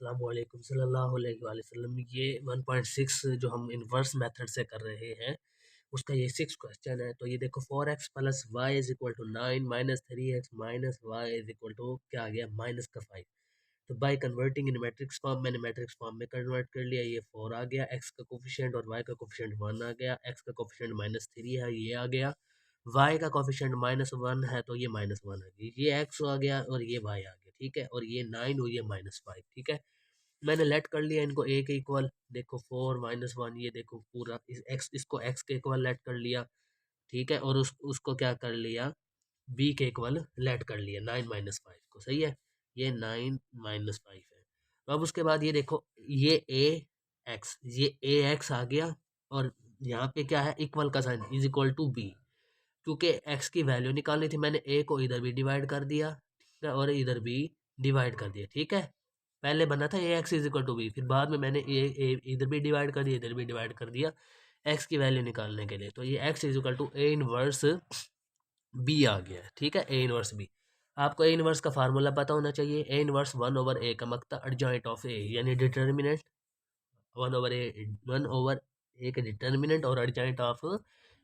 अस्सलामु अलैकुम सल्लल्लाहु अलैहि वसल्लम। ये 1.6 जो हम इन्वर्स मेथड से कर रहे हैं उसका ये 6 क्वेश्चन है। तो ये देखो 4x plus y is equal to 9 minus 3x minus y is equal to क्या आ गया माइनस का 5। तो by converting in matrix form मैंने मैट्रिक्स फॉर्म में कन्वर्ट कर लिया। ये 4 आ गया, x का कोफिशिएंट और y का कोफिशिएंट 1 आ गया, x का कोफिशिएंट माइनस 3 है ये आ गया, y का कोफिशिएंट माइनस 1 है तो ये माइनस 1 आ गया, ये x आ गया और ये y आ गया। ठीक है, और ये 9 और ये माइनस 5। ठीक है, मैंने लेट कर लिया इनको a के इक्वल। देखो 4 माइनस 1, ये देखो पूरा इस x इसको x के इक्वल लेट कर लिया। ठीक है, और उसको क्या कर लिया b के इक्वल लेट कर लिया 9 माइनस 5 को। सही है, ये 9 माइनस 5 है। तो अब उसके बाद ये देखो ये ये ax आ गया और यहाँ पे क्या है इक्वल का sign is equal to b। क्योंकि x की वैल्यू निकालनी थी मैंने a को इधर भी डिवाइड कर दिया, ठीक है, और इधर भी डिवाइड कर दिया। ठीक है, पहले बना था A X is equal to B, फिर बाद में मैंने इधर भी डिवाइड कर दिया इधर भी डिवाइड कर दिया एक्स की वैल्यू निकालने के लिए। तो ये X is equal to A inverse B आ गया है। ठीक है, ए इनवर्स बी। आपको ए इनवर्स का फार्मूला पता होना चाहिए। ए इनवर्स 1/a का मकता एडजॉइंट ऑफ ए, यानी डिटर्मिनेंट 1/a का डिटर्मिनेंट और एडजॉइंट ऑफ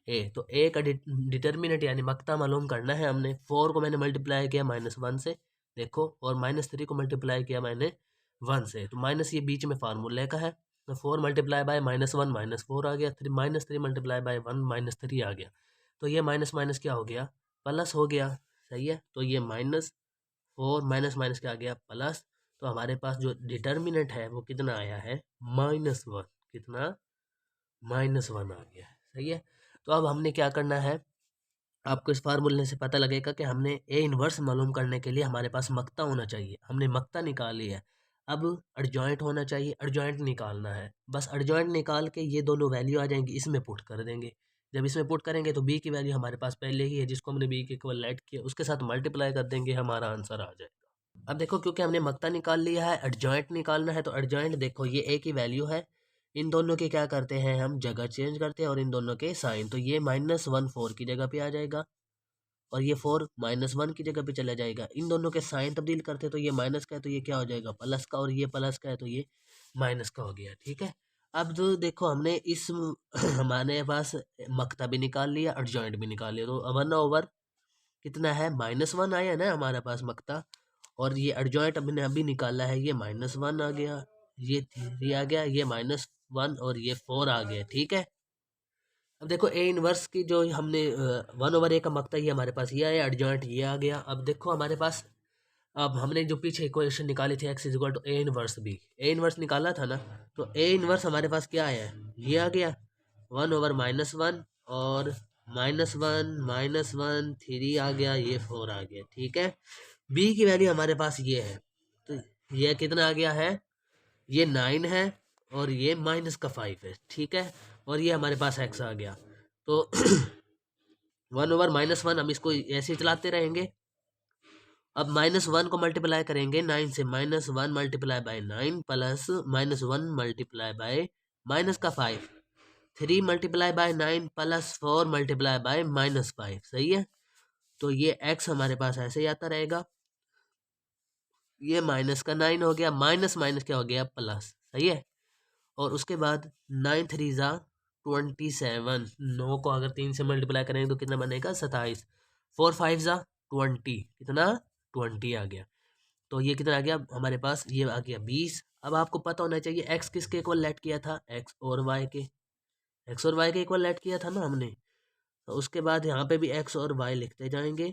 ए। तो ए का डिटर्मिनेंट यानी मकता मालूम करना है हमने। 4 को मैंने मल्टीप्लाई किया -1 से, देखो, और -3 को मल्टीप्लाई किया मैंने 1 से, तो माइनस ये बीच में फार्मूले का है। तो 4 मल्टीप्लाई बाय -1 -4 आ गया, -3 मल्टीप्लाई बाय 1 -3 आ गया। तो ये माइनस माइनस क्या हो गया प्लस हो गया। सही है, तो ये -4 माइनस माइनस क्या आ गया प्लस। तो हमारे पास जो डिटर्मिनेंट है वो कितना आया है -1। कितना -1 आ गया। सही है, तो अब हमने क्या करना है, आपको इस फार्मूले से पता लगेगा कि हमने ए इनवर्स मालूम करने के लिए हमारे पास मकता होना चाहिए। हमने मकता निकाल लिया है, अब एडजॉइंट होना चाहिए, एडजॉइंट निकालना है। बस एडजॉइंट निकाल के ये दोनों वैल्यू आ जाएंगी, इसमें पुट कर देंगे। जब इसमें पुट करेंगे तो बी की वैल्यू हमारे पास पहले ही है जिसको हमने बी के इक्वल लेट किया, उसके साथ मल्टीप्लाई कर देंगे, हमारा आंसर आ जाएगा। अब देखो क्योंकि हमने मकता निकाल लिया है, एडजॉइंट निकालना है, तो एडजॉइंट देखो ये ए की वैल्यू है, इन दोनों के क्या करते हैं हम जगह चेंज करते हैं और इन दोनों के साइन। तो ये -1 4 की जगह पे आ जाएगा और ये 4 -1 की जगह पे चला जाएगा। इन दोनों के साइन तब्दील करते हैं तो ये माइनस का है तो ये क्या हो जाएगा प्लस का, और ये प्लस का है तो ये माइनस का हो गया। ठीक है, अब जो देखो हमने इस हमारे पास मकता भी निकाल लिया और जॉइंट भी निकाल लिया। तो 1/, कितना है -1 आया ना हमारे पास मकता, और ये एडजॉइंट हमने अभी निकाला है, ये -1 आ गया, ये 3 आ गया, ये -1 और ये 4 आ गया। ठीक है, अब देखो ए इनवर्स की जो हमने 1/a का मकता ये हमारे पास ये आया, एडजॉइंट ये आ गया। अब देखो हमारे पास, अब हमने जो पीछे इक्वेशन निकाली थी x is equal to A inverse b, a inverse निकाला था ना, तो ए इनवर्स हमारे पास क्या आया है ये आ गया 1/-1 और -1 3 आ गया, ये 4 आ गया। ठीक है, बी की वैल्यू हमारे पास ये है, तो ये कितना आ गया है, ये 9 है और ये -5 है। ठीक है, और ये हमारे पास x आ गया। तो 1/-1 हम इसको ऐसे ही चलाते रहेंगे। अब -1 को मल्टीप्लाई करेंगे 9 से, -1 multiply by 9 plus -1 multiply by -5, 3 multiply by 9 plus 4 multiply by -5। सही है, तो ये x हमारे पास ऐसे ही आता रहेगा, ये -9 हो गया, माइनस माइनस क्या हो गया प्लस। सही है, और उसके बाद 9 3 ज़ा 27, 9 को अगर 3 से मल्टीप्लाई करेंगे तो कितना बनेगा 27, 4 5 ज़ा 20, कितना 20 आ गया। तो ये कितना आ गया हमारे पास, ये आ गया 20। अब आपको पता होना चाहिए एक्स किसके इक्वल लेट किया था, एक्स और वाई के, एक्स और वाई के इक्वल लेट किया था ना हमने। तो उसके बाद यहाँ पे भी एक्स और वाई लिखते जाएंगे।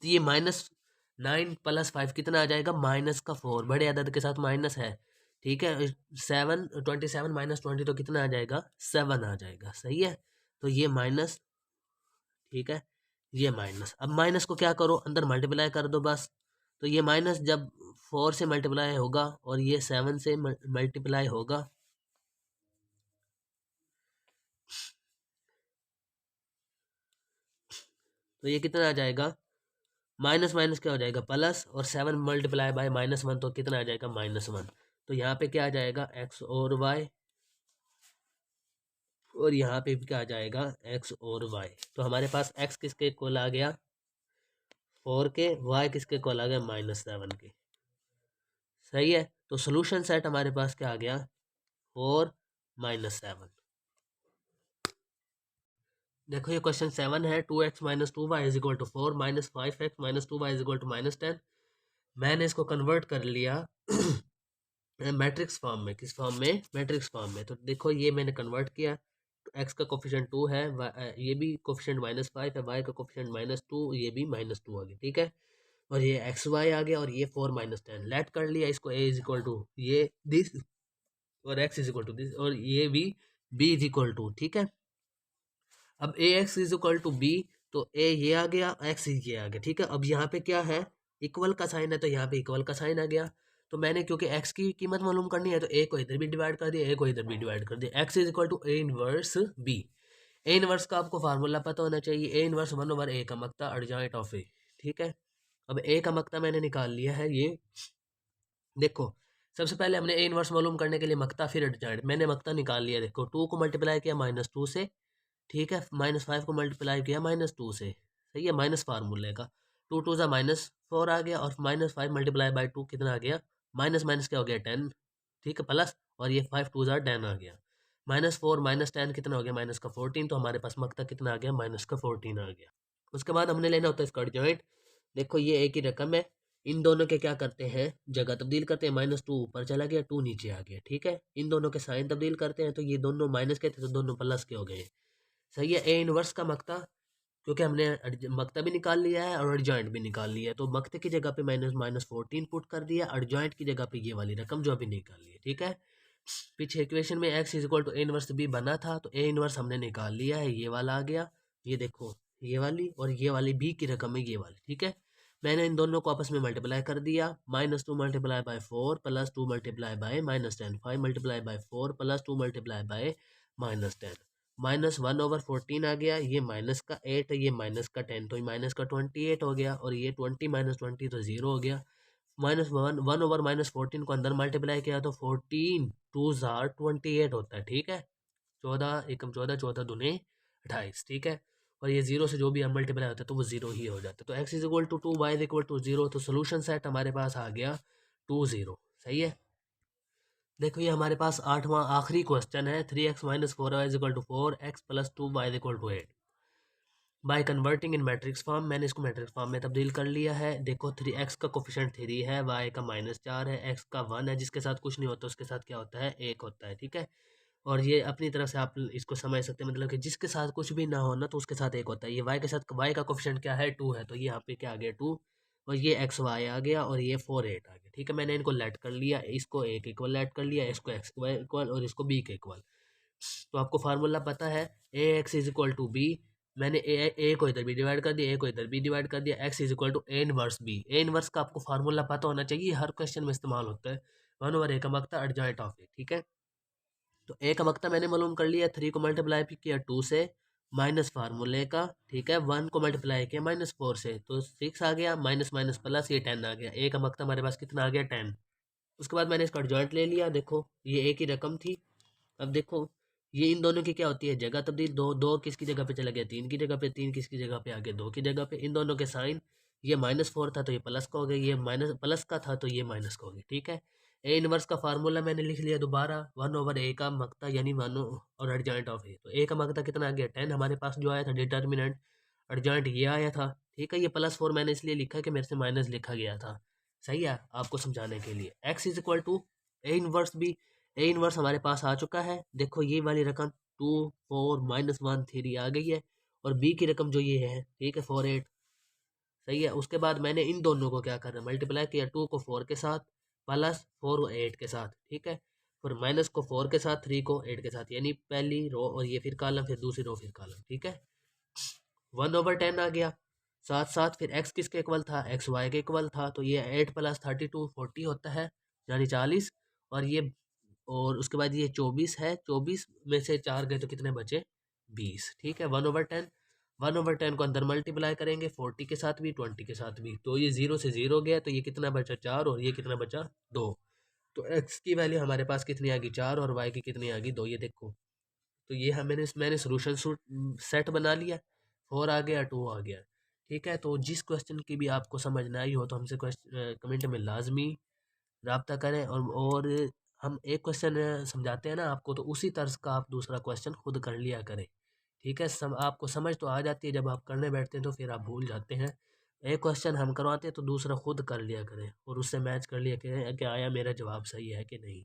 तो ये -9 + 5 कितना आ जाएगा -4, बड़े अदद के साथ माइनस है। ठीक है, 27 -20 तो कितना आ जाएगा 7 आ जाएगा। सही है, तो ये माइनस, ठीक है, ये माइनस। अब माइनस को क्या करो अंदर मल्टीप्लाई कर दो बस। तो ये माइनस जब 4 से मल्टीप्लाई होगा और ये 7 से मल्टीप्लाई होगा, तो ये कितना आ जाएगा, माइनस माइनस क्या हो जाएगा प्लस, और 7 मल्टीप्लाई बाय -1 तो कितना आ जाएगा -1। तो यहाँ पे क्या आ जाएगा एक्स और वाई, और यहाँ पे भी क्या आ जाएगा एक्स और वाई। तो हमारे पास एक्स किसके इक्वल आ गया 4 के, वाई किसके इक्वल आ गया -7 के। सही है। तो सोल्यूशन सेट हमारे पास क्या आ गया, 4 - 7। देखो ये क्वेश्चन 7 है, 2x - 2y is equal to 4 -5x - 2y is equal to -10। मैंने इसको कन्वर्ट कर लिया मैट्रिक्स फॉर्म में। किस फॉर्म में? मैट्रिक्स फॉर्म में। तो देखो ये मैंने कन्वर्ट किया, तो एक्स का कोफिशिएंट 2 है, ये भी कोफिशिएंट -5 है, वाई का कोफिशिएंट -2, ये भी -2 आ गया, ठीक है। और ये एक्स वाई आ गया, और ये 4 - 10 लेट कर लिया इसको, ए इज इक्वल टू ये दिस, और x is equal to this, और ये भी बी इज इक्वल टू, ठीक है। अब A X is equal to B, तो ए ये आ गया, एक्स ये आ गया, ठीक है। अब यहाँ पे क्या है, इक्वल का साइन है, तो यहाँ पे इक्वल का साइन आ गया। तो मैंने क्योंकि एक्स की कीमत मालूम करनी है, तो ए को इधर भी डिवाइड कर दिया, ए को इधर भी डिवाइड कर दिया। X is equal to A inverse b. A inverse का आपको फार्मूला पता होना चाहिए, ए इनवर्स 1/a का मक्ता एडजॉइंट ऑफ ए, ठीक है। अब ए का मक्ता मैंने निकाल लिया है, ये देखो। सबसे पहले हमने ए इनवर्स मालूम करने के लिए मक्ता, फिर एडजॉइंट। मैंने मक्ता निकाल लिया, देखो 2 को मल्टीप्लाई किया -2 से, ठीक है। -5 को मल्टीप्लाई किया -2 से, सही है, माइनस फार्मूले का। 2 2 ज़ा -4 आ गया, और -5 मल्टीप्लाई बाई 2 कितना आ गया, माइनस माइनस क्या हो गया 10, ठीक है, प्लस, और ये 5 2 ज़ा 10 आ गया। -4 -10 कितना हो गया, माइनस का 14। तो हमारे पास मक्ता कितना आ गया, -14 आ गया। उसके बाद हमने लेना होता है इसका एडजॉइंट। देखो ये एक ही रकम है, इन दोनों के क्या करते हैं, जगह तब्दील करते हैं। -2 ऊपर चला गया, 2 नीचे आ गया, ठीक है। इन दोनों के साइन तब्दील करते हैं, तो ये दोनों माइनस के थे, तो दोनों प्लस के हो गए। सही है। ए इनवर्स का मक्ता, क्योंकि हमने मक्ता भी निकाल लिया है और एडजॉइंट भी निकाल लिया है, तो मक्ते की जगह पे -14 पुट कर दिया, एडजॉइंट की जगह पे ये वाली रकम जो अभी निकाल ली है, ठीक है। पीछे इक्वेशन में x is equal to A inverse b बना था, तो ए इनवर्स हमने निकाल लिया है, ये वाला आ गया। ये देखो, ये वाली और ये वाली बी की रकम है, ये वाली, ठीक है। मैंने इन दोनों को आपस में मल्टीप्लाई कर दिया, -2 multiply by 4 +2 multiply by -10, 5 multiply by 4 +2 multiply by -10, -1/14 आ गया, ये माइनस का 8 है, ये माइनस का 10, तो ये माइनस का 28 हो गया, और ये 20 -20 तो 0 हो गया। -1/-14 को अंदर मल्टीप्लाई किया, तो 14 2 जार 28 होता है, ठीक है। 14 एकम 14, 14 दूने 28, ठीक है। और ये जीरो से जो भी मल्टीप्लाई होता है, तो वो जीरो ही हो जाता है। तो x is equal to 2, y is equal to 0, तो सोल्यूशन सेट हमारे पास आ गया 2 0, सही है। देखो ये हमारे पास 8वां आखिरी क्वेश्चन है, 3x - 4y is equal to 4, x + 2y is equal to 8। By converting in matrix form, मैंने इसको मैट्रिक्स फॉर्म में तब्दील कर लिया है। देखो 3x का कोफिशिएंट 3 है, y का -4 है, x का 1 है, जिसके साथ कुछ नहीं होता उसके साथ क्या होता है, 1 होता है, ठीक है। और ये अपनी तरफ से आप इसको समझ सकते हैं, मतलब कि जिसके साथ कुछ भी ना हो ना, तो उसके साथ 1 होता है। ये y के साथ, y का कोफिशिएंट क्या है, 2 है, तो ये यहाँ पे क्या आ गया 2, और ये एक्स वाई आ गया, और ये 4 8 आ गया, ठीक है। मैंने इनको लेट कर लिया, इसको a के इक्वल लेट कर लिया, इसको x के इक्वल, और इसको b के इक्वल। तो आपको फार्मूला पता है, A X is equal to B. मैंने ए को इधर भी डिवाइड कर दिया, ए को इधर भी डिवाइड कर दिया, x is equal to A inverse b. A inverse का आपको फार्मूला पता होना चाहिए, हर क्वेश्चन में इस्तेमाल होता है। 1/a का मक्ता एडजॉइंट ऑफ ए, ठीक है। तो ए का मक्ता मैंने मालूम कर लिया, 3 को मल्टीप्लाई किया 2 से, माइनस फार्मूले का, ठीक है। 1 को मल्टीप्लाई किया -4 से, तो 6 आ गया, माइनस माइनस प्लस, ये 10 आ गया। ए का मक्ता हमारे पास कितना आ गया, 10। उसके बाद मैंने इसका एडजॉइंट ले लिया, देखो ये एक ही रकम थी। अब देखो ये इन दोनों की क्या होती है, जगह तब्दील। दो दो किसकी जगह पे चला गया, 3 की जगह पे, 3 किसकी जगह पे आ गया, 2 की जगह पे। इन दोनों के साइन, ये -4 था तो ये प्लस का हो गया, ये माइनस प्लस का था तो ये माइनस का हो गया, ठीक है। ए इनवर्स का फार्मूला मैंने लिख लिया दोबारा, 1/a का मक्ता यानी 1 और एडजॉइंट ऑफ ए। तो ए का मक्ता कितना आ गया, 10 हमारे पास जो आया था डिटर्मिनेंट। एडजॉइंट ये आया था, ठीक है। ये +4 मैंने इसलिए लिखा कि मेरे से माइनस लिखा गया था, सही है, आपको समझाने के लिए। X is equal to A inverse b. A inverse हमारे पास आ चुका है, देखो ये वाली रकम 2 4 -1 3 आ गई है, और बी की रकम जो ये है, ठीक है, 4 8, सही है। उसके बाद मैंने इन दोनों को क्या करना, मल्टीप्लाई किया, 2 को 4 के साथ, प्लस 4 को 8 के साथ, ठीक है। फिर माइनस को 4 के साथ, 3 को 8 के साथ, यानी पहली रो और ये फिर कॉलम, फिर दूसरी रो फिर कॉलम, ठीक है। 1/10 आ गया। साथ साथ फिर एक्स किसके इक्वल था, एक्स वाई के इक्वल था, तो ये 8 + 32 40 होता है, यानी 40। और ये, और उसके बाद ये 24 है, 24 में से 4 गए तो कितने बचे, 20, ठीक है। 1/10, 1/10 को अंदर मल्टीप्लाई करेंगे 40 के साथ भी, 20 के साथ भी, तो ये 0 से 0 गया, तो ये कितना बचा 4, और ये कितना बचा 2। तो एक्स की वैल्यू हमारे पास कितनी आ गई 4, और वाई की कितनी आ गई 2, ये देखो। तो ये मैंने सोल्यूशन सेट बना लिया, 4 आ गया, 2 आ गया, ठीक है। तो जिस क्वेश्चन की भी आपको समझ ना आई हो, तो हमसे कमेंट में लाजमी रब्ता करें। और हम एक क्वेश्चन समझाते हैं ना आपको, तो उसी तर्ज का आप दूसरा क्वेश्चन खुद कर लिया करें। ठीक है, आपको समझ तो आ जाती है, जब आप करने बैठते हैं तो फिर आप भूल जाते हैं। एक क्वेश्चन हम करवाते हैं तो दूसरा खुद कर लिया करें, और उससे मैच कर लिया करें कि आया मेरा जवाब सही है कि नहीं।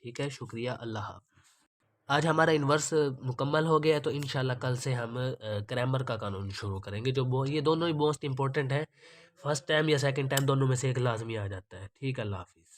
ठीक है, शुक्रिया, अल्लाह हाफ़िज़। आज हमारा इन्वर्स मुकम्मल हो गया है, तो इंशाल्लाह कल से हम ग्रामर का कानून शुरू करेंगे, जो ये दोनों ही मोस्ट इंपॉर्टेंट है। फर्स्ट टाइम या सेकंड टाइम दोनों में से एक लाजमी आ जाता है। ठीक है, अल्लाह हाफ़िज़।